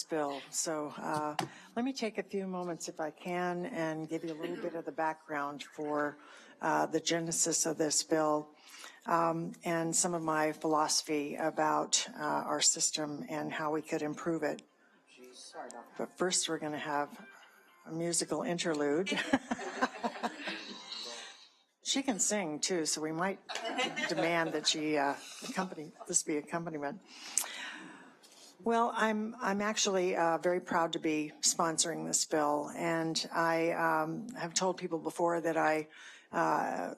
bill. So let me take a few moments, if I can, and give you a little bit of the background for the genesis of this bill and some of my philosophy about our system and how we could improve it. But first, we're going to have a musical interlude. She can sing too, so we might demand that she this be accompaniment. Well, I'm actually very proud to be sponsoring this bill, and I have told people before that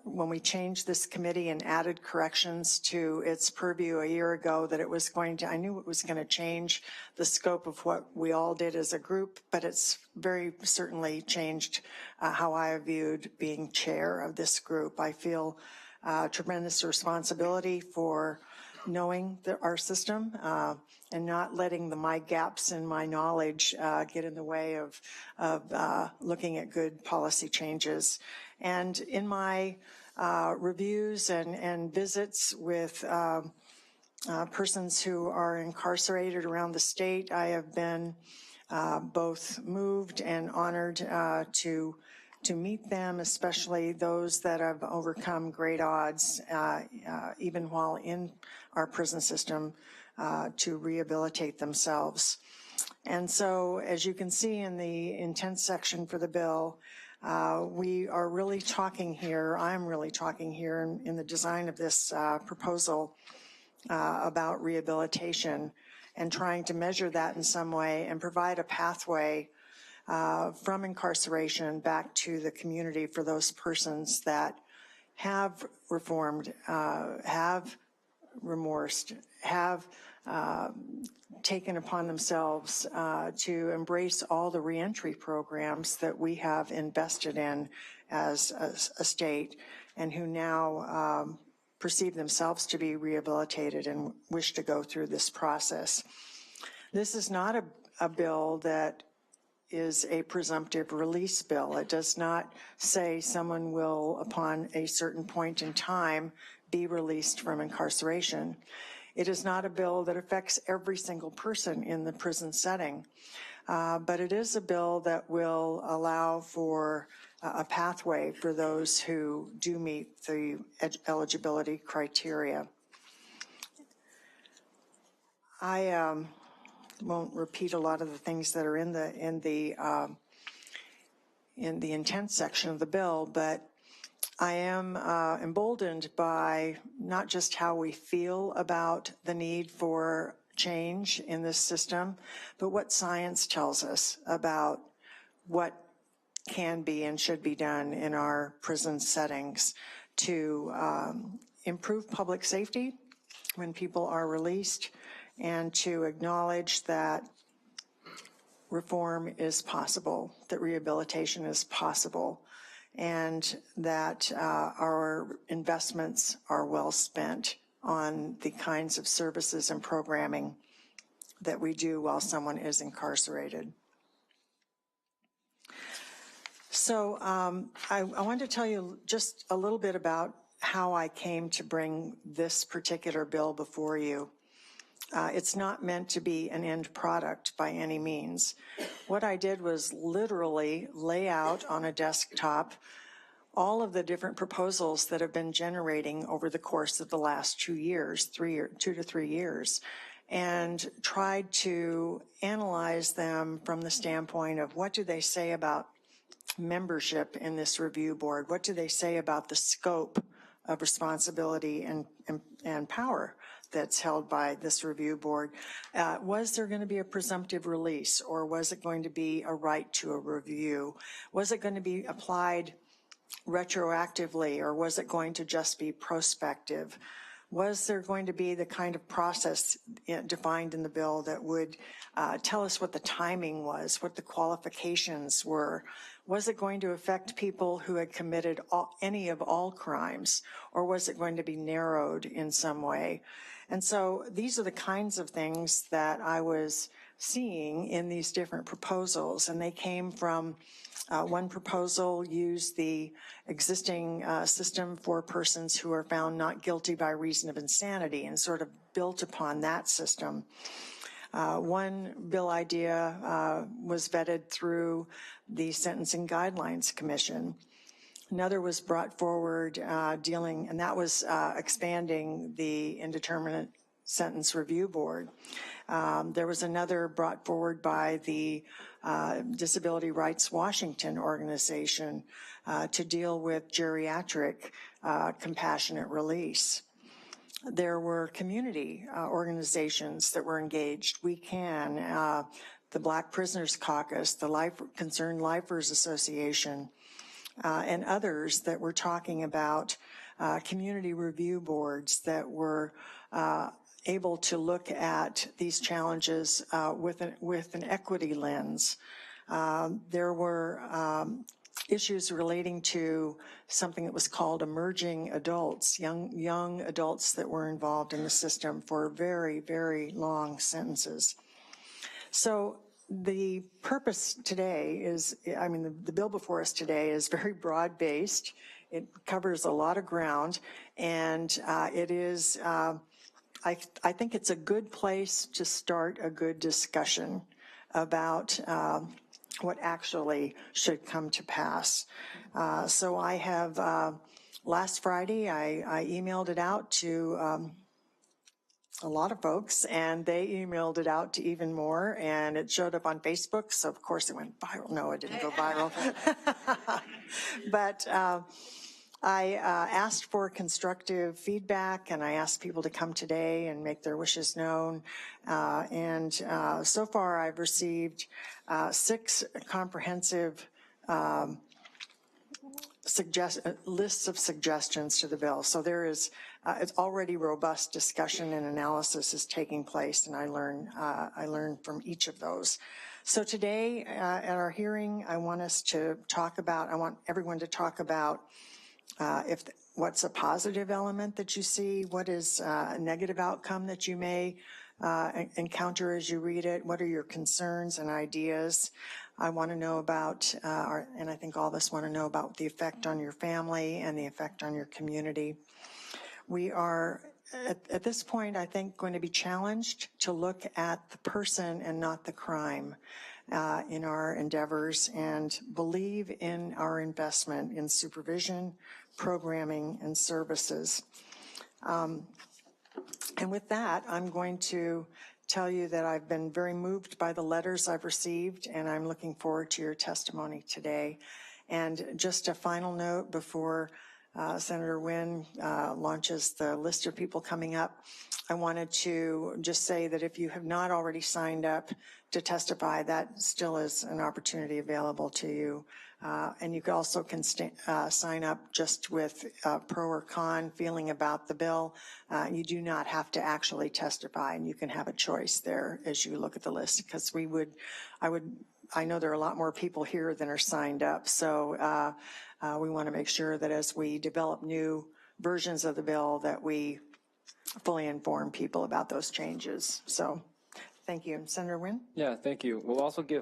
when we changed this committee and added corrections to its purview a year ago, that it was going to, I knew it was going to change the scope of what we all did as a group, but it's very certainly changed how I viewed being chair of this group. I feel tremendous responsibility for knowing our system and not letting my gaps in my knowledge get in the way of looking at good policy changes. And in my reviews and visits with persons who are incarcerated around the state, I have been both moved and honored to meet them, especially those that have overcome great odds, even while in our prison system, to rehabilitate themselves. And so, as you can see in the intent section for the bill, we are really talking here, I'm really talking here in the design of this proposal about rehabilitation and trying to measure that in some way and provide a pathway from incarceration back to the community for those persons that have reformed, have remorsed, have taken upon themselves to embrace all the reentry programs that we have invested in as a state, and who now perceive themselves to be rehabilitated and wish to go through this process. This is not a bill that is a presumptive release bill. It does not say someone will, upon a certain point in time, be released from incarceration. It is not a bill that affects every single person in the prison setting, but it is a bill that will allow for a pathway for those who do meet the eligibility criteria. I won't repeat a lot of the things that are in the intent section of the bill, but I am emboldened by not just how we feel about the need for change in this system, but what science tells us about what can be and should be done in our prison settings to improve public safety when people are released, and to acknowledge that reform is possible, that rehabilitation is possible, and that our investments are well spent on the kinds of services and programming that we do while someone is incarcerated. So I want to tell you just a little bit about how I came to bring this particular bill before you. It's not meant to be an end product by any means. What I did was literally lay out on a desktop all of the different proposals that have been generating over the course of the last 2 years, 2 to 3 years, and tried to analyze them from the standpoint of what do they say about membership in this review board? What do they say about the scope of responsibility and power that's held by this review board? Was there going to be a presumptive release, or was it going to be a right to a review? Was it going to be applied retroactively, or was it going to just be prospective? Was there going to be the kind of process defined in the bill that would tell us what the timing was, what the qualifications were? Was it going to affect people who had committed any of all crimes, or was it going to be narrowed in some way? And so these are the kinds of things that I was seeing in these different proposals, and they came from one proposal used the existing system for persons who are found not guilty by reason of insanity and sort of built upon that system. One bill idea was vetted through the Sentencing Guidelines Commission. Another was brought forward dealing, and that was expanding the Indeterminate Sentence Review Board. There was another brought forward by the Disability Rights Washington organization to deal with geriatric compassionate release. There were community organizations that were engaged. We Can, the Black Prisoners Caucus, the Concerned Lifers Association, and others that were talking about community review boards that were able to look at these challenges with an equity lens. There were issues relating to something that was called emerging adults, young adults that were involved in the system for very, very long sentences. So the purpose today is, the bill before us today is very broad-based. It covers a lot of ground, and it is, I think it's a good place to start a good discussion about what actually should come to pass. So I have, last Friday, I emailed it out to a lot of folks, and they emailed it out to even more, and it showed up on Facebook, so of course it went viral. No, it didn't go viral. But I asked for constructive feedback, and I asked people to come today and make their wishes known. So far I've received 6 comprehensive lists of suggestions to the bill. So there is it's already robust discussion and analysis is taking place, and I learned from each of those. So today at our hearing, I want everyone to talk about what's a positive element that you see, what is a negative outcome that you may encounter as you read it, what are your concerns and ideas. I want to know about, and I think all of us want to know about the effect on your family and the effect on your community. We are, at this point, I think, going to be challenged to look at the person and not the crime in our endeavors, and believe in our investment in supervision, programming, and services. And with that, I'm going to tell you that I've been very moved by the letters I've received, and I'm looking forward to your testimony today. And just a final note before Senator Wynn launches the list of people coming up, I wanted to just say that if you have not already signed up to testify, that still is an opportunity available to you. And you also can sign up just with pro or con feeling about the bill. You do not have to actually testify, and you can have a choice there as you look at the list, because I know there are a lot more people here than are signed up. So we want to make sure that as we develop new versions of the bill that we fully inform people about those changes. So thank you. Senator Wynn? Yeah, thank you. We'll also give